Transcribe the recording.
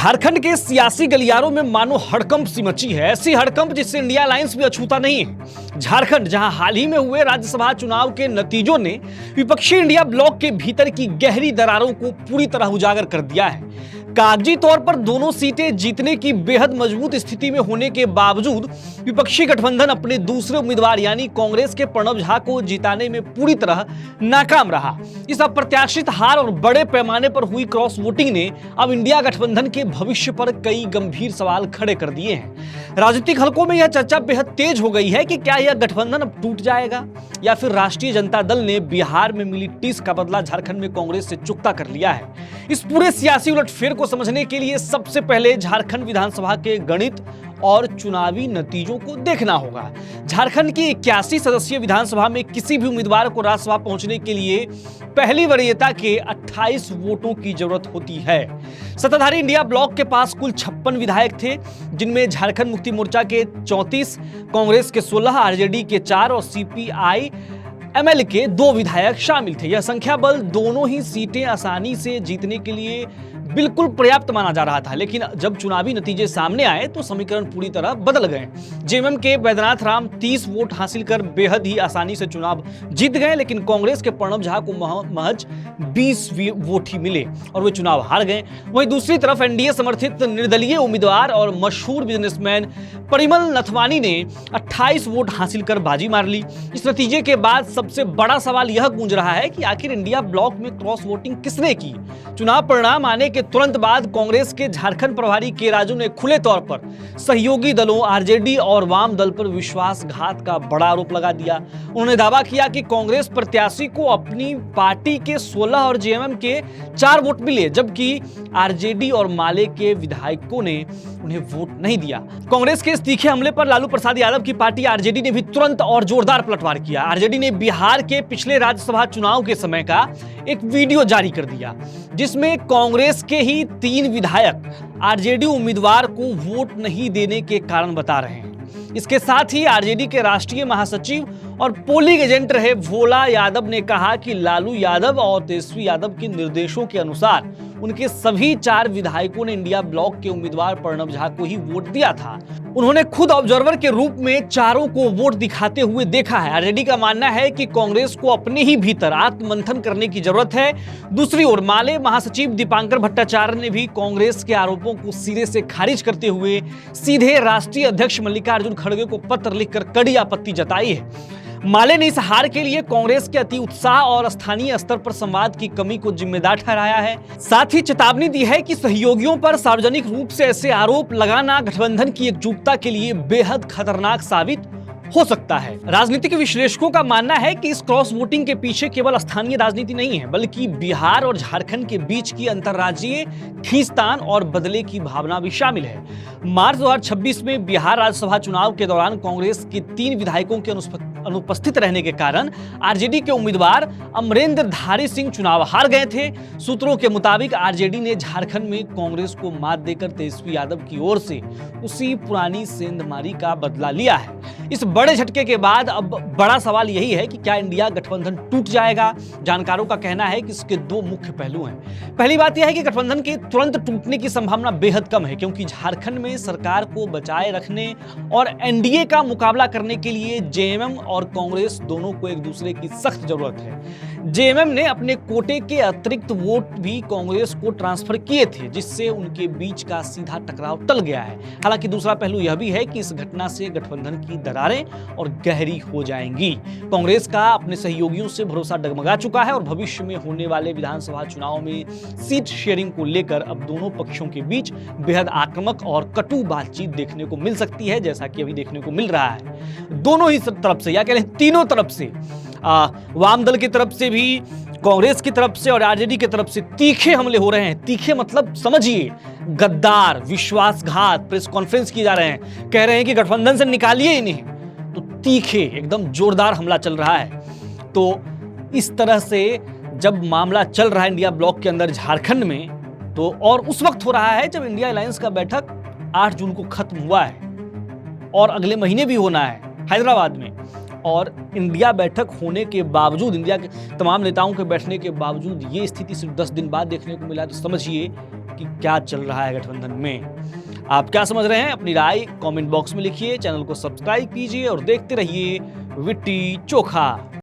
झारखंड के सियासी गलियारों में मानो हड़कंप सी मची है, ऐसी हड़कंप जिससे इंडिया अलायंस भी अछूता नहीं है। झारखंड, जहां हाल ही में हुए राज्यसभा चुनाव के नतीजों ने विपक्षी इंडिया ब्लॉक के भीतर की गहरी दरारों को पूरी तरह उजागर कर दिया है। कागजी तौर पर दोनों सीटें जीतने की बेहद मजबूत स्थिति में होने के बावजूद विपक्षी गठबंधन अपने दूसरे उम्मीदवार यानी कांग्रेस के प्रणब झा को जिताने में पूरी तरह नाकाम रहा। इस अप्रत्याशित हार और बड़े पैमाने पर हुई क्रॉस वोटिंग ने अब इंडिया गठबंधन के भविष्य पर कई गंभीर सवाल खड़े कर दिए हैं। राजनीतिक हलकों में यह चर्चा बेहद तेज हो गई है कि क्या यह गठबंधन अब टूट जाएगा या फिर राष्ट्रीय जनता दल ने बिहार में मिली टीस का बदला झारखंड में कांग्रेस से चुकता कर लिया है। इस पूरे सियासी उलटफेर को समझने के लिए सबसे पहले झारखंड विधानसभा के गणित और चुनावी नतीजों को देखना होगा। झारखंड की 81 सदस्यीय विधानसभा में किसी भी उम्मीदवार को राज्यसभा पहुंचने के लिए पहली वरीयता के 28 वोटों की जरूरत होती है। सत्ताधारी इंडिया ब्लॉक के पास कुल 56 विधायक थे, जिनमें झारखंड मुक्ति मोर्चा के 34, कांग्रेस के 16, आरजेडी के 4 और सीपीआई एमएल के 2 विधायक शामिल थे। यह संख्या बल दोनों ही सीटें आसानी से जीतने के लिए बिल्कुल पर्याप्त माना जा रहा था, लेकिन जब चुनावी नतीजे सामने आए तो समीकरण पूरी तरह बदल गए। जेएमएम के वैद्यनाथ राम 30 वोट हासिल कर बेहद ही आसानी से चुनाव जीत गए, लेकिन कांग्रेस के प्रणब झा को महज 20 वोट ही मिले और वे चुनाव हार गए। वहीं दूसरी तरफ एनडीए समर्थित निर्दलीय उम्मीदवार और मशहूर बिजनेसमैन परिमल नथवानी ने 28 वोट हासिल कर बाजी मार ली। इस नतीजे के बाद सबसे बड़ा सवाल यह गूंज रहा है कि आखिर इंडिया ब्लॉक में क्रॉस वोटिंग किसने की। चुनाव परिणाम आने के तुरंत बाद कांग्रेस के झारखंड प्रभारी के राजू ने खुले तौर पर सहयोगी दलों आरजेडी और वाम दल पर विश्वासघात का बड़ा आरोप लगा दिया। उन्होंने दावा किया कि कांग्रेस प्रत्याशी को अपनी पार्टी के 16 और जेएमएम के 4 वोट मिले, जबकि आरजेडी और माले के विधायकों ने उन्हें वोट नहीं दिया। कांग्रेस के इस तीखे हमले पर लालू प्रसाद यादव की पार्टी आरजेडी ने भी तुरंत और जोरदार पलटवार किया। आरजेडी ने बिहार के पिछले राज्यसभा चुनाव के समय का एक वीडियो जारी कर दिया, जिसमें कांग्रेस के ही 3 विधायक आरजेडी उम्मीदवार को वोट नहीं देने के कारण बता रहे हैं। इसके साथ ही आरजेडी के राष्ट्रीय महासचिव और पोलिंग एजेंट रहे भोला यादव ने कहा कि लालू यादव और तेजस्वी यादव के निर्देशों के अनुसार उनके सभी 4 विधायकों ने इंडिया ब्लॉक के उम्मीदवार प्रणब झा को ही वोट दिया था। उन्होंने खुद ऑब्जर्वर के रूप में चारों को वोट दिखाते हुए देखा है। आरजेडी का मानना है कि कांग्रेस को अपने ही भीतर आत्ममंथन करने की जरूरत है। दूसरी ओर माले महासचिव दीपांकर भट्टाचार्य ने भी कांग्रेस के आरोपों को सिरे से खारिज करते हुए सीधे राष्ट्रीय अध्यक्ष मल्लिकार्जुन खड़गे को पत्र लिखकर कड़ी आपत्ति जताई है। माले ने इस हार के लिए कांग्रेस के अति उत्साह और स्थानीय स्तर पर संवाद की कमी को जिम्मेदार ठहराया है। साथ ही चेतावनी दी है कि सहयोगियों पर सार्वजनिक रूप से ऐसे आरोप लगाना गठबंधन की एकजुटता के लिए बेहद खतरनाक साबित हो सकता है। राजनीतिक विश्लेषकों का मानना है कि इस क्रॉस वोटिंग के पीछे केवल स्थानीय राजनीति नहीं है, बल्कि बिहार और झारखंड के बीच की अंतर्राज्यीय खींचतान और बदले की भावना भी शामिल है। मार्च 2026 में बिहार राज्यसभा चुनाव के दौरान कांग्रेस के 3 विधायकों के अनुपस्थित रहने के कारण आरजेडी के उम्मीदवार अमरेंद्र धारी सिंह चुनाव हार गए थे। सूत्रों के मुताबिक आरजेडी ने झारखंड में कांग्रेस को मात देकर तेजस्वी यादव की ओर से उसी पुरानी सेंधमारी का बदला लिया है। इस बड़े झटके के बाद अब बड़ा सवाल यही है कि क्या इंडिया गठबंधन टूट जाएगा। जानकारों का कहना है कि इसके 2 मुख्य पहलू हैं। पहली बात यह है कि गठबंधन के तुरंत टूटने की संभावना बेहद कम है, क्योंकि झारखंड में सरकार को बचाए रखने और एनडीए का मुकाबला करने के लिए जेएमएम और कांग्रेस दोनों को एक दूसरे की सख्त जरूरत है। जेएमएम ने अपने कोटे के अतिरिक्त वोट भी कांग्रेस को ट्रांसफर किए थे, जिससे उनके बीच का सीधा टकराव टल गया है। हालांकि दूसरा पहलू यह भी है कि इस घटना से गठबंधन की दरारें और गहरी हो जाएंगी। कांग्रेस का अपने सहयोगियों से भरोसा डगमगा चुका है और भविष्य में होने वाले विधानसभा चुनाव में सीट शेयरिंग को लेकर अब दोनों पक्षों के बीच बेहद आक्रामक और कटु बातचीत देखने को मिल सकती है, जैसा कि अभी देखने को मिल रहा है। दोनों ही तरफ से, या कह लें तीनों तरफ से, वाम दल की तरफ से भी, कांग्रेस की तरफ से और आरजेडी की तरफ से तीखे हमले हो रहे हैं। तीखे मतलब समझिए गद्दार, विश्वासघात। प्रेस कॉन्फ्रेंस किए जा रहे हैं, कह रहे हैं कि गठबंधन से निकालिए इन्हें। तो तीखे एकदम जोरदार हमला चल रहा है। तो इस तरह से जब मामला चल रहा है इंडिया ब्लॉक के अंदर झारखंड में, तो और उस वक्त हो रहा है जब इंडिया अलायंस का बैठक 8 जून को खत्म हुआ है और अगले महीने भी होना है हैदराबाद में। और इंडिया बैठक होने के बावजूद, इंडिया के तमाम नेताओं के बैठने के बावजूद ये स्थिति सिर्फ 10 दिन बाद देखने को मिला, तो समझिए कि क्या चल रहा है गठबंधन में। आप क्या समझ रहे हैं? अपनी राय कमेंट बॉक्स में लिखिए, चैनल को सब्सक्राइब कीजिए और देखते रहिए विट्टी चोखा।